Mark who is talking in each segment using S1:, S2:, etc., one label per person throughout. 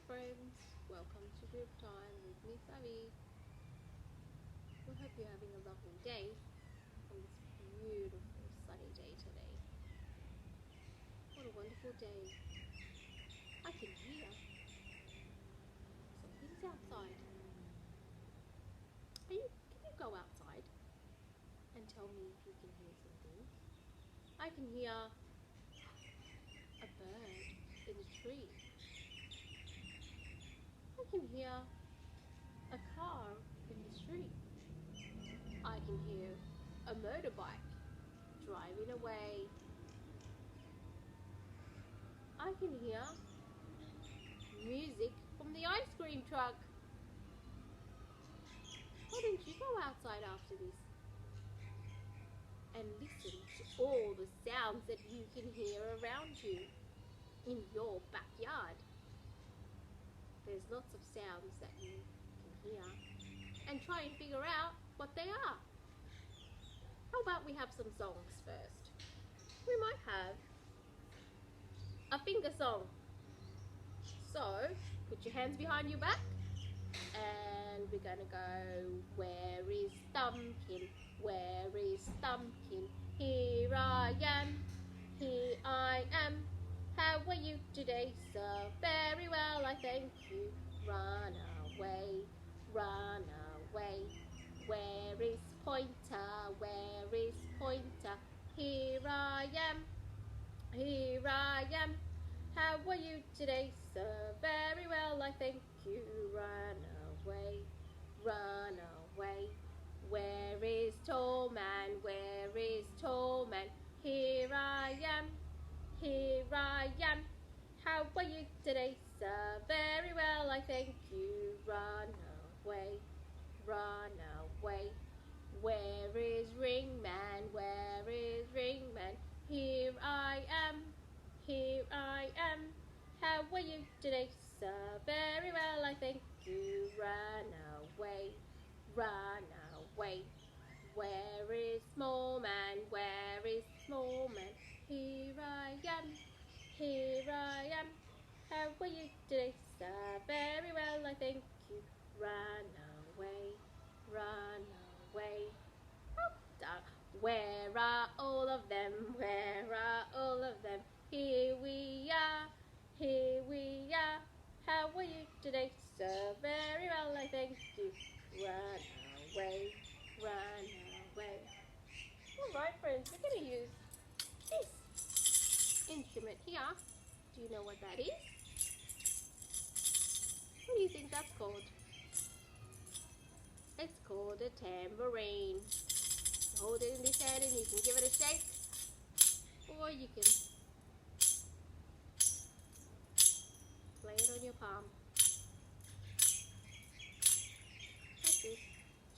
S1: friends, welcome to group time with Miss Abby. We hope you're having a lovely day on this beautiful sunny day today. What a wonderful day. I can hear some things outside. Can you go outside and tell me if you can hear some things? I can hear a bird in a tree. I can hear a car in the street. I can hear a motorbike driving away. I can hear music from the ice cream truck. Why don't you go outside after this and listen to all the sounds that you can hear around you in your backyard? There's lots of sounds that you can hear and try and figure out what they are. How about we have some songs first? We might have a finger song. So, put your hands behind your back and we're gonna go, where is Thumbkin? Where is Thumbkin? Here I am, here I am. How are you today, sir? Very well, I thank you. Run away, run away. Where is Pointer? Where is Pointer? Here I am, here I am. How are you today, sir? Very well, I thank you. Run away, run away. Where is Tall Man? Where is Tall Man? Here I am, here I am. How are you today, sir? Very well, I thank you. Run away, run away. Where is Ringman? Where is Ringman? Here I am, here I am. How are you today, sir? Very well, I thank you. Run away, run away. Where is Small Man? Where is Small Man? Here I am, here I am. How are you today, sir? Very well, I thank you. Run away, run away. Where are all of them? Where are all of them? Here we are, here we are. How are you today, sir? Very well, I thank you. Run away, run away. Alright friends, we're going to use this instrument here. Do you know what that is? What do you think that's called? It's called a tambourine. Hold it in this hand and you can give it a shake, or you can play it on your palm. Like this.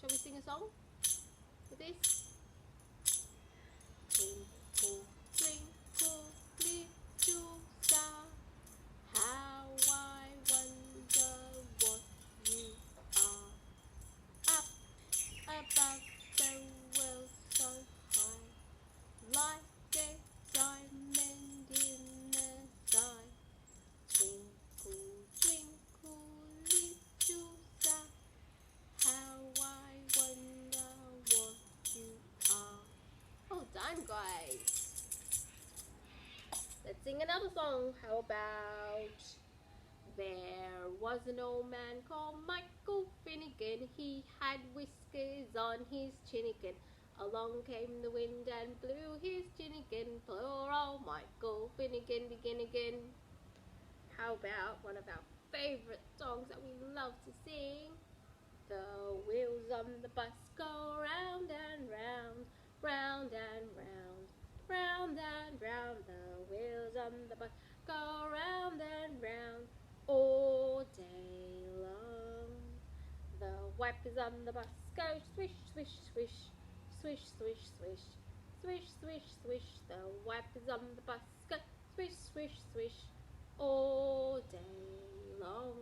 S1: Shall we sing a song with this? Twinkle, twinkle, little star, how I wonder what you are. Up above the world so high, like a diamond in the sky. Twinkle, twinkle, little star, how I wonder what you are. Well done, guys. Let's sing another song. How about there was an old man called Michael Finnegan. He had whiskers on his chinnigan. Along came the wind and blew his chinnigan. Poor old Michael Finnegan begin again. How about one of our favourite songs that we love to sing? The wheels on the bus go round and round, round and round, round and round. The wheels on the bus go round and round all day long. The wipers on the bus go swish, swish, swish, swish, swish, swish, swish, swish, swish. The wipers on the bus go swish, swish, swish all day long.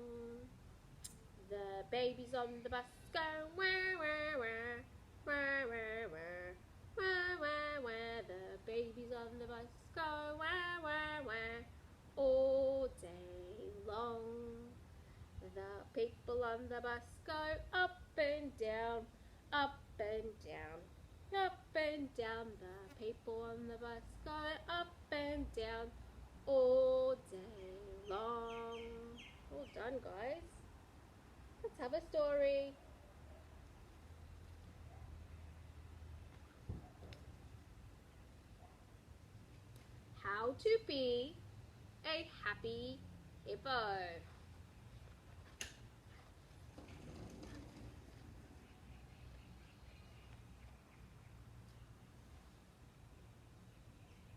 S1: The babies on the bus go wah, wah, wah, wah, wah, wah, wah, wah, wah. The babies on the bus go wah, wah, wah all day long. The people on the bus go up and down, up and down, up and down. The people on the bus go up and down all day long. Well done, guys. Let's have a story. How to be a happy hippo.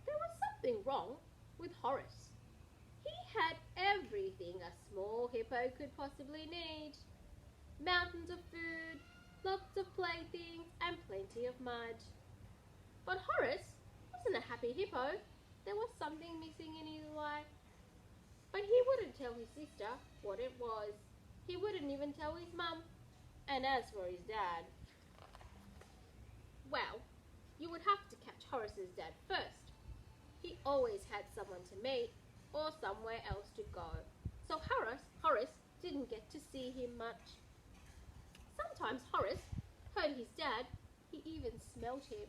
S1: There was something wrong with Horace. He had everything a small hippo could possibly need. Mountains of food, lots of playthings, and plenty of mud. But Horace wasn't a happy hippo. There was something missing in his life. But he wouldn't tell his sister what it was. He wouldn't even tell his mum. And as for his dad, well, you would have to catch Horace's dad first. He always had someone to meet or somewhere else to go. So Horace didn't get to see him much. Sometimes Horace heard his dad. He even smelled him.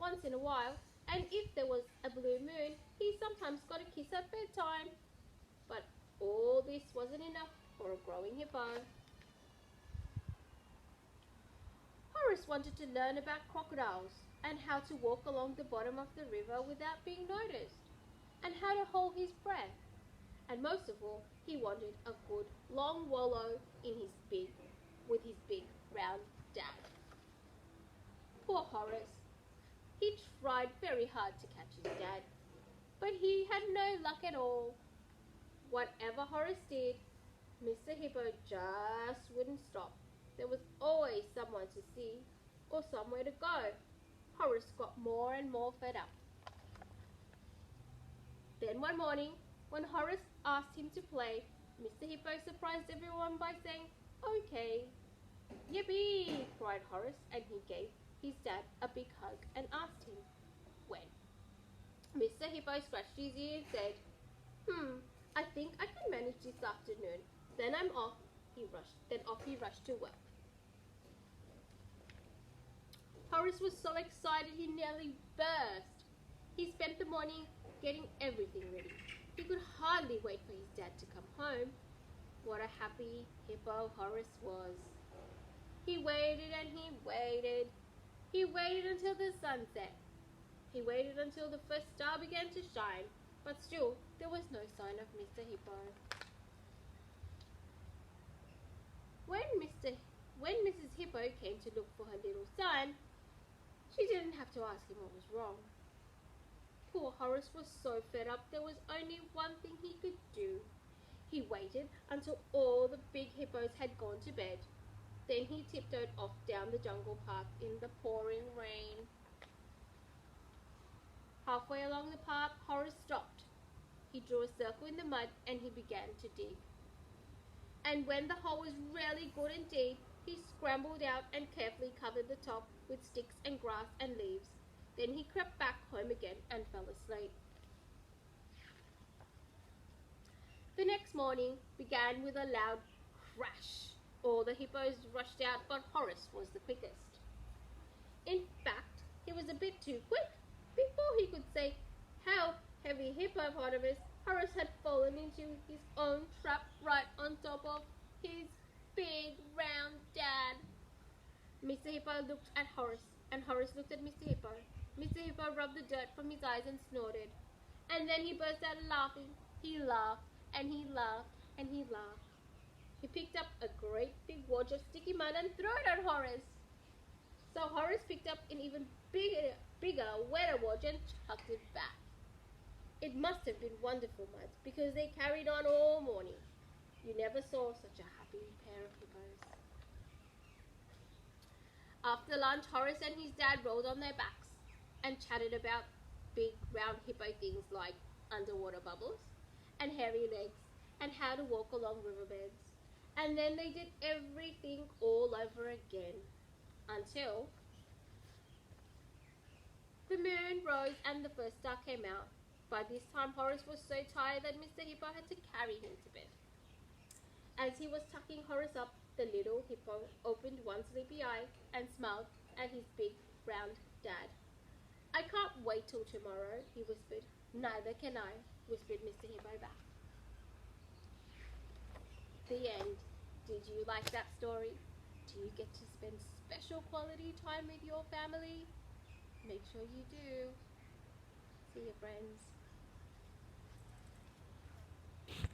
S1: Once in a while, and if there was a blue moon, he sometimes got a kiss at bedtime. But all this wasn't enough for a growing hippo. Horace wanted to learn about crocodiles and how to walk along the bottom of the river without being noticed, and how to hold his breath. And most of all, he wanted a good long wallow with his big round dad. Poor Horace. He tried very hard to catch his dad, but he had no luck at all. Whatever Horace did, Mr. Hippo just wouldn't stop. There was always someone to see or somewhere to go. Horace got more and more fed up. Then one morning, when Horace asked him to play, Mr. Hippo surprised everyone by saying, "Okay." "Yippee!" cried Horace, and he gave his dad a big hug and asked him when. Mr. Hippo scratched his ear and said, I think I can manage this afternoon. Then I'm off." Off he rushed to work. Horace was so excited he nearly burst. He spent the morning getting everything ready. He could hardly wait for his dad to come home. What a happy hippo Horace was. He waited and he waited. He waited until the sun set. He waited until the first star began to shine, but still there was no sign of Mr. Hippo. When Mrs. Hippo came to look for her little son, she didn't have to ask him what was wrong. Poor Horace was so fed up there was only one thing he could do. He waited until all the big hippos had gone to bed. Then he tiptoed off down the jungle path in the pouring rain. Halfway along the path, Horace stopped. He drew a circle in the mud and he began to dig. And when the hole was really good and deep, he scrambled out and carefully covered the top with sticks and grass and leaves. Then he crept back home again and fell asleep. The next morning began with a loud crash. All the hippos rushed out, but Horace was the quickest. In fact, he was a bit too quick. Before he could say, "Help, heavy hippopotamus," Horace had fallen into his own trap right on top of his big round dad. Mr. Hippo looked at Horace, and Horace looked at Mr. Hippo. Mr. Hippo rubbed the dirt from his eyes and snorted. And then he burst out laughing. He laughed, and he laughed, and he laughed. He picked up a great big wad of sticky mud and threw it at Horace. So Horace picked up an even bigger, wetter wad and chucked it back. It must have been wonderful mud, because they carried on all morning. You never saw such a happy pair of hippos. After lunch, Horace and his dad rolled on their backs and chatted about big round hippo things like underwater bubbles and hairy legs and how to walk along riverbeds. And then they did everything all over again until the moon rose and the first star came out. By this time, Horace was so tired that Mr. Hippo had to carry him to bed. As he was tucking Horace up, the little hippo opened one sleepy eye and smiled at his big, round dad. I can't wait till tomorrow, he whispered. Neither can I, whispered Mr. Hippo back. The end. Did you like that story? Do you get to spend special quality time with your family? Make sure you do. See you, friends.